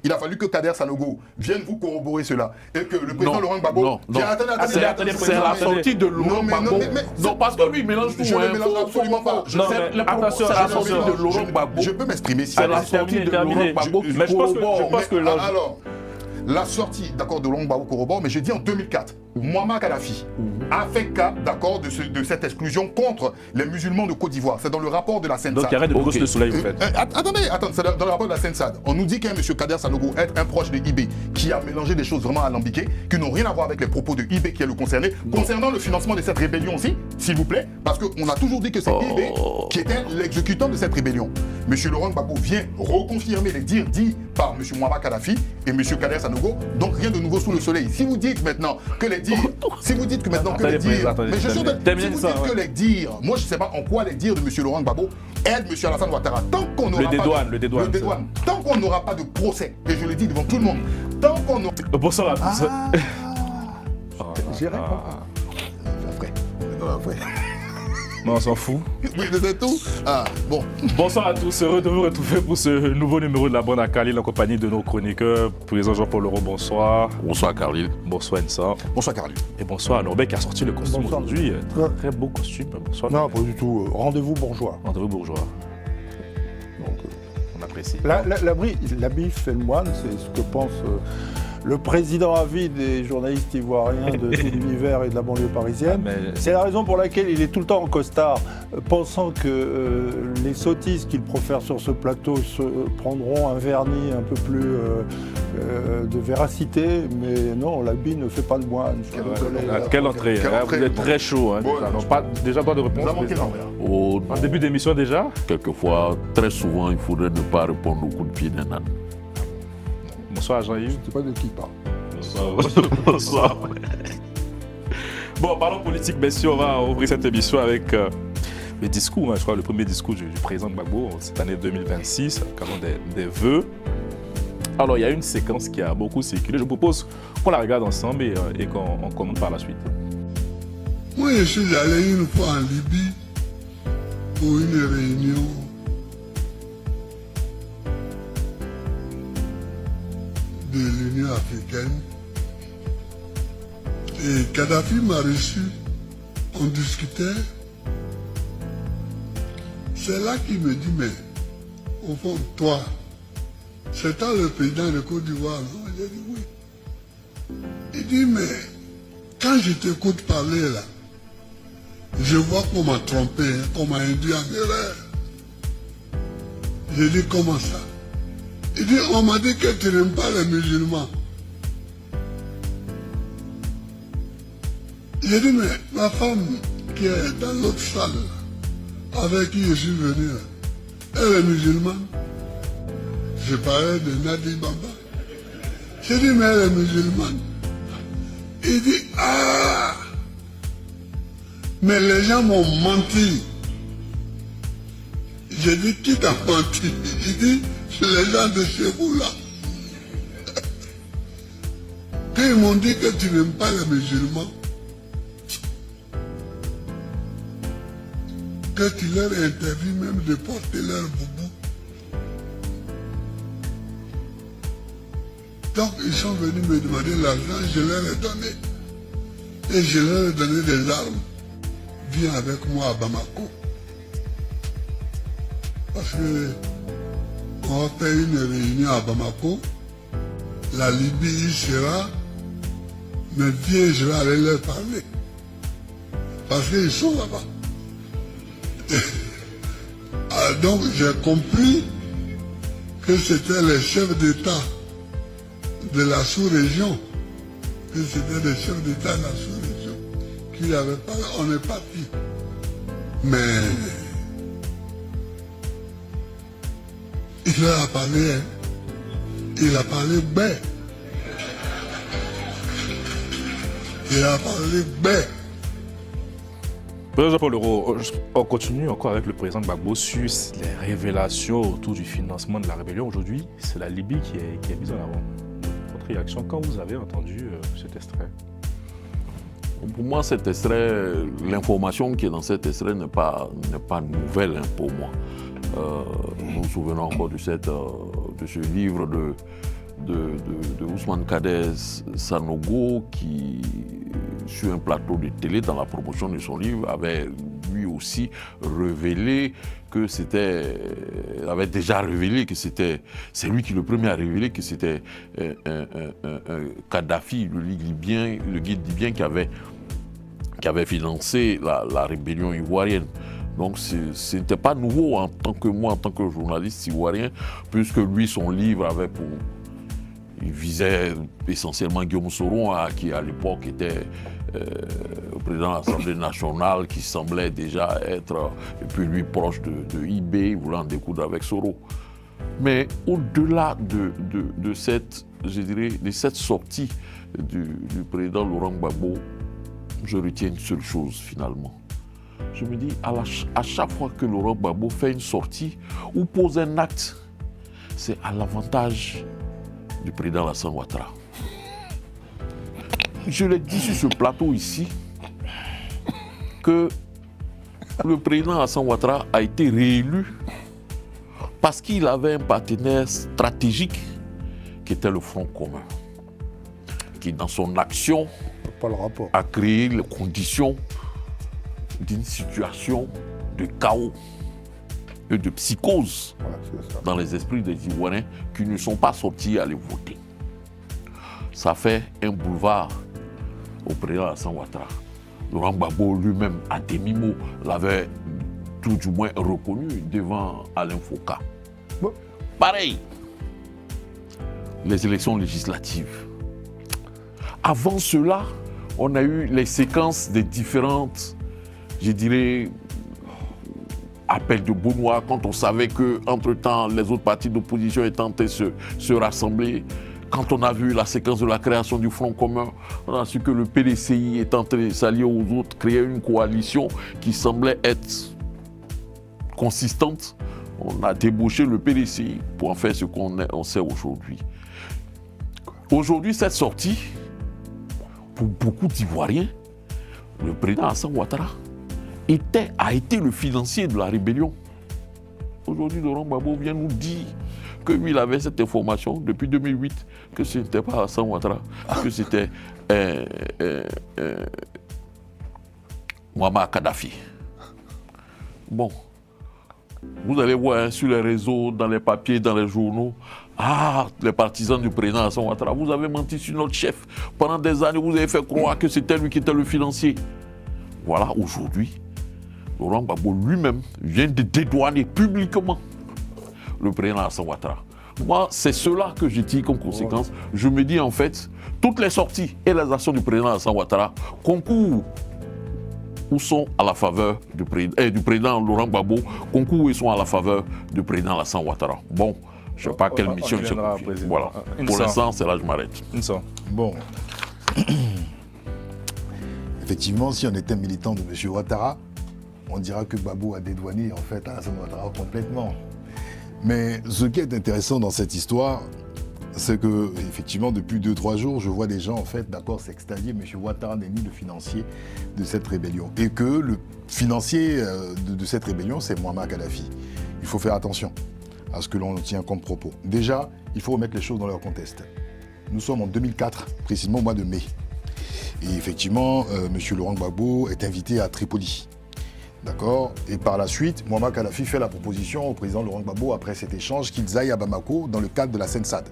Il a fallu que Kader Sanogo vienne vous corroborer cela. Et que le président Laurent Gbagbo... C'est la sortie de Laurent Gbagbo. Non, parce que lui, il mélange tout. Je ne mélange absolument pas. Attention, c'est la sortie de Laurent Gbagbo. Je peux m'exprimer si c'est la sortie de Laurent Gbagbo. Mais je pense que là... Alors, la sortie, d'accord, de Laurent Gbagbo corrobore, mais je dis en 2004, Muammar Kadhafi a fait cas, d'accord, de cette exclusion contre les musulmans de Côte d'Ivoire. C'est dans le rapport de la CENSAD. Donc il y arrête de brosser le soleil, en fait. Attendez, c'est dans le rapport de la CENSAD. On nous dit qu'un monsieur Kader Sanogo est un proche de IB qui a mélangé des choses vraiment alambiquées, qui n'ont rien à voir avec les propos de IB qui est le concerné. Concernant le financement de cette rébellion aussi, s'il vous plaît, parce qu'on a toujours dit que c'est IB qui était l'exécutant de cette rébellion. Monsieur Laurent Gbagbo vient reconfirmer les dires dits par monsieur Muammar Kadhafi et monsieur Kader Sanogo. Donc rien de nouveau sous le soleil. Si vous dites maintenant que les dires, si vous dites que maintenant que les dires, mais je suis si vous dites que les dires, moi je ne sais pas en quoi les dires de monsieur Laurent Gbagbo aident monsieur Alassane Ouattara. Tant qu'on n'aura pas le dédouane, tant qu'on n'aura pas de procès, et je le dis devant tout le monde, tant qu'on n'aura... Bonsoir à tous. J'ai répondu. Non, on s'en fout. Oui, c'est tout. Bon. Bonsoir à tous, heureux de vous retrouver pour ce nouveau numéro de la Bande à Khalil en compagnie de nos chroniqueurs. Président Jean-Paul Leroux, bonsoir. Bonsoir Khalil. Bonsoir Ensa. Bonsoir Khalil. Et bonsoir à Norbert qui a sorti le costume aujourd'hui. Très beau costume. Bonsoir. Non, pas du tout. Rendez-vous bourgeois. Rendez-vous bourgeois. Donc, on apprécie. L'habit fait le moine, c'est ce que pense le président à vie des journalistes ivoiriens de tout l'univers et de la banlieue parisienne. C'est la raison pour laquelle il est tout le temps en costard, pensant que les sottises qu'il profère sur ce plateau prendront un vernis un peu plus de véracité, mais non, l'habit ne fait pas le moine. Quelle entrée, vous êtes très chaud. Hein, déjà, droit de réponse. En début d'émission déjà. Quelquefois, très souvent, il faudrait ne pas répondre au coup de pied d'un âne. Bonsoir Jean-Yves. Je ne sais pas de qui parle. Bonsoir. Bon, parlons politique, messieurs, on va ouvrir cette émission avec le discours, je crois, le premier discours du président Gbagbo cette année 2026, canon des vœux. Alors, il y a une séquence qui a beaucoup circulé. Je propose qu'on la regarde ensemble et qu'on commente par la suite. Moi, je suis allé une fois en Libye pour une réunion de l'Union africaine. Et Kadhafi m'a reçu, on discutait. C'est là qu'il me dit, mais au fond, toi, c'est toi le président de Côte d'Ivoire, non? J'ai dit oui. Il dit, mais quand je t'écoute parler là, je vois qu'on m'a trompé, qu'on m'a induit en erreur. J'ai dit, comment ça? Il dit, on m'a dit que tu n'aimes pas les musulmans. J'ai dit, mais ma femme qui est dans l'autre salle, avec qui je suis venu, elle est musulmane. Je parlais de Nadi Baba. J'ai dit, mais elle est musulmane. Il dit, ah, mais les gens m'ont menti. J'ai dit, qui t'a menti? Il dit, c'est les gens de chez vous là. Quand ils m'ont dit que tu n'aimes pas les musulmans, que tu leur interdis même de porter leur boubou. Donc ils sont venus me demander l'argent, je leur ai donné. Et je leur ai donné des armes. Viens avec moi à Bamako. Parce que on va faire une réunion à Bamako. La Libye y sera. Mais viens, je vais aller leur parler. Parce qu'ils sont là-bas. Donc j'ai compris que c'était les chefs d'État de la sous-région, que c'était les chefs d'État de la sous-région qui avaient parlé. On est parti. Mais il leur a parlé, il a parlé bête. Il a parlé bête. Président Jean-Paul Leroux, on continue encore avec le président Gbagbo sur les révélations autour du financement de la rébellion. Aujourd'hui, c'est la Libye qui est mise en avant. Votre réaction quand vous avez entendu cet extrait? Pour moi, cet extrait, l'information qui est dans cet extrait n'est pas nouvelle pour moi. Nous nous souvenons encore de ce livre de Ousmane Kader Sanogo qui, sur un plateau de télé, dans la promotion de son livre, avait lui aussi révélé que avait déjà révélé que c'est lui qui le premier a révélé que c'était un Kadhafi, le guide libyen qui avait financé la rébellion ivoirienne. Donc ce n'était pas nouveau en tant que journaliste ivoirien, puisque lui, son livre avait il visait essentiellement Guillaume Soro, qui à l'époque était président de l'Assemblée nationale, qui semblait déjà être, et puis lui, proche de IB, voulant découdre avec Soro. Mais au-delà de cette sortie du président Laurent Gbagbo, je retiens une seule chose finalement. Je me dis, à chaque fois que Laurent Gbagbo fait une sortie ou pose un acte, c'est à l'avantage du président Alassane Ouattara. Je l'ai dit sur ce plateau ici, que le président Alassane Ouattara a été réélu parce qu'il avait un partenaire stratégique qui était le Front commun, qui dans son action a créé les conditions d'une situation de chaos et de psychose dans les esprits des Ivoiriens qui ne sont pas sortis à aller voter. Ça fait un boulevard au président Alassane Ouattara. Laurent Gbagbo lui-même, à demi-mot, l'avait tout du moins reconnu devant Alain Foucault. Pareil, les élections législatives. Avant cela, on a eu les séquences des différentes, je dirais, appels de Benoît, quand on savait qu'entre-temps, les autres partis d'opposition étaient en train de se rassembler. Quand on a vu la séquence de la création du Front commun, on a su que le PDCI est en train de s'allier aux autres, créer une coalition qui semblait être consistante. On a débauché le PDCI pour en faire ce qu'on sait aujourd'hui. Aujourd'hui, cette sortie, pour beaucoup d'Ivoiriens, le président Alassane Ouattara a été le financier de la rébellion. Aujourd'hui, Laurent Gbagbo vient nous dire que lui, il avait cette information depuis 2008, que ce n'était pas Alassane Ouattara, que c'était Muammar Kadhafi. Bon, vous allez voir sur les réseaux, dans les papiers, dans les journaux, les partisans du président Alassane Ouattara, vous avez menti sur notre chef. Pendant des années, vous avez fait croire que c'était lui qui était le financier. Voilà, aujourd'hui, Laurent Gbagbo lui-même vient de dédouaner publiquement le président Alassane Ouattara. Moi, c'est cela que je tire comme conséquence. Je me dis en fait, toutes les sorties et les actions du président Alassane Ouattara concourent ou sont à la faveur du président Laurent Gbagbo, concourent et sont à la faveur du président Alassane Ouattara. Bon, je ne sais pas quelle mission il se confie. Voilà. Pour l'instant, c'est là que je m'arrête. Bon. Effectivement, si on était militant de M. Ouattara, on dira que Gbagbo a dédouané en fait Alassane Ouattara complètement. Mais ce qui est intéressant dans cette histoire, c'est que effectivement depuis 2-3 jours, je vois des gens en fait d'accord s'extasier. M. Ouattara n'est ni le financier de cette rébellion et que le financier de cette rébellion, c'est Muammar Kadhafi. Il faut faire attention à ce que l'on tient comme propos. Déjà, il faut remettre les choses dans leur contexte. Nous sommes en 2004, précisément au mois de mai. Et effectivement, M. Laurent Gbagbo est invité à Tripoli. D'accord. Et par la suite, Muammar Kadhafi fait la proposition au président Laurent Gbagbo, après cet échange, qu'ils aillent à Bamako dans le cadre de la SENSAD.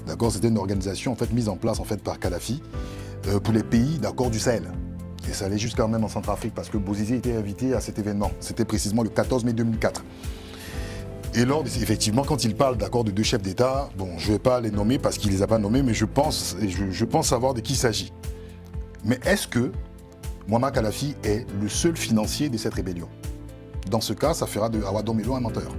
D'accord. C'était une organisation en fait, mise en place en fait, par Kadhafi pour les pays du Sahel. Et ça allait jusqu'à même en Centrafrique parce que Bozizé était invité à cet événement. C'était précisément le 14 mai 2004. Et lors, effectivement, quand il parle d'accord de 2 chefs d'État, bon, je ne vais pas les nommer parce qu'il ne les a pas nommés, mais je pense savoir de qui il s'agit. Mais est-ce que Muammar Kadhafi est le seul financier de cette rébellion? Dans ce cas, ça fera de Awa Domelo un menteur.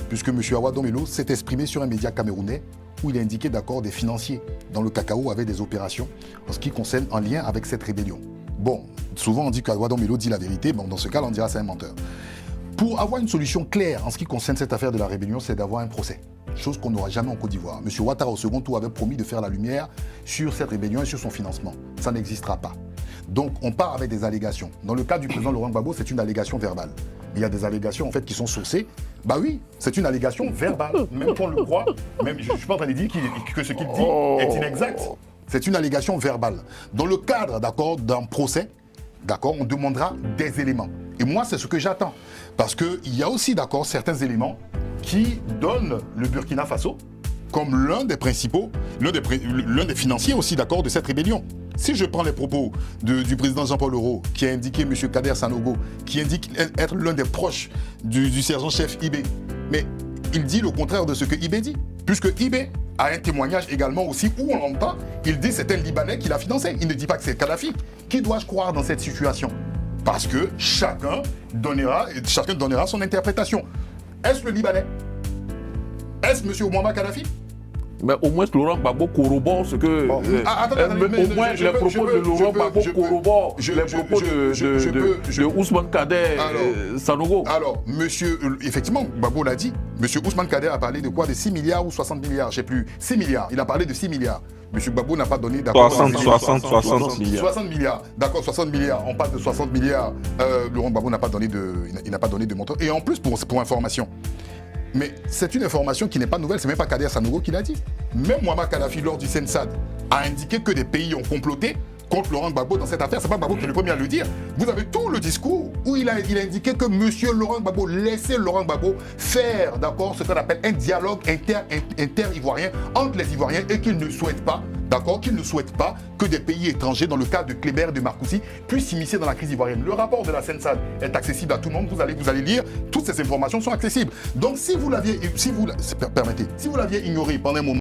Puisque M. Awa Domelo s'est exprimé sur un média camerounais où il a indiqué d'accord des financiers dans le cacao avec des opérations en ce qui concerne en lien avec cette rébellion. Bon, souvent on dit qu'Awa Domelo dit la vérité, bon, dans ce cas, on dira c'est un menteur. Pour avoir une solution claire en ce qui concerne cette affaire de la rébellion, c'est d'avoir un procès. Chose qu'on n'aura jamais en Côte d'Ivoire. M. Ouattara, au second tour, avait promis de faire la lumière sur cette rébellion et sur son financement. Ça n'existera pas. Donc, on part avec des allégations. Dans le cas du président Laurent Gbagbo, c'est une allégation verbale. Il y a des allégations, en fait, qui sont sourcées Bah oui, c'est une allégation verbale. Même qu'on le croit, même je ne suis pas en train de dire que ce qu'il dit est inexact. C'est une allégation verbale. Dans le cadre, d'accord, d'un procès, d'accord, on demandera des éléments. Et moi, c'est ce que j'attends. Parce qu'il y a aussi, d'accord, certains éléments qui donnent le Burkina Faso comme l'un des principaux, l'un des financiers aussi, d'accord, de cette rébellion. Si je prends les propos du président Jean-Paul Leroux, qui a indiqué M. Kader Sanogo, qui indique être l'un des proches du sergent-chef IB, mais il dit le contraire de ce que IB dit. Puisque IB a un témoignage également aussi où on l'entend, il dit que c'est un Libanais qui l'a financé. Il ne dit pas que c'est Kadhafi. Qui dois-je croire dans cette situation? Parce que chacun donnera son interprétation. Est-ce le Libanais? Est-ce M. Muammar Kadhafi? Mais au moins Laurent Gbagbo corrobore ce que... Bon. Au moins les propos de Laurent Gbagbo corroborent les propos de Ousmane Kader Sanogo. Alors, effectivement, Gbagbo l'a dit, M. Ousmane Kader a parlé de quoi? De 6 milliards ou 60 milliards, je ne sais plus. 6 milliards, il a parlé de 6 milliards. M. Gbagbo n'a pas donné d'accord. 60 milliards. 60 milliards, d'accord, 60 milliards. On parle de 60 milliards. Laurent Gbagbo n'a pas donné de montant. Et en plus, pour information, mais c'est une information qui n'est pas nouvelle, c'est même pas Kader Sanogo qui l'a dit. Même Muammar Kadhafi, lors du Sensad, a indiqué que des pays ont comploté contre Laurent Gbagbo dans cette affaire. C'est pas Gbagbo qui est le premier à le dire. Vous avez tout le discours où il a indiqué que monsieur Laurent Gbagbo laissait Laurent Gbagbo faire, d'accord, ce qu'on appelle un dialogue inter-ivoirien entre les Ivoiriens et qu'il ne souhaite pas, d'accord, qu'il ne souhaite pas que des pays étrangers, dans le cas de Kléber et de Marcoussi, puissent s'immiscer dans la crise ivoirienne. Le rapport de la Sensad est accessible à tout le monde. Vous allez lire, toutes ces informations sont accessibles. Donc si vous l'aviez ignoré pendant un moment,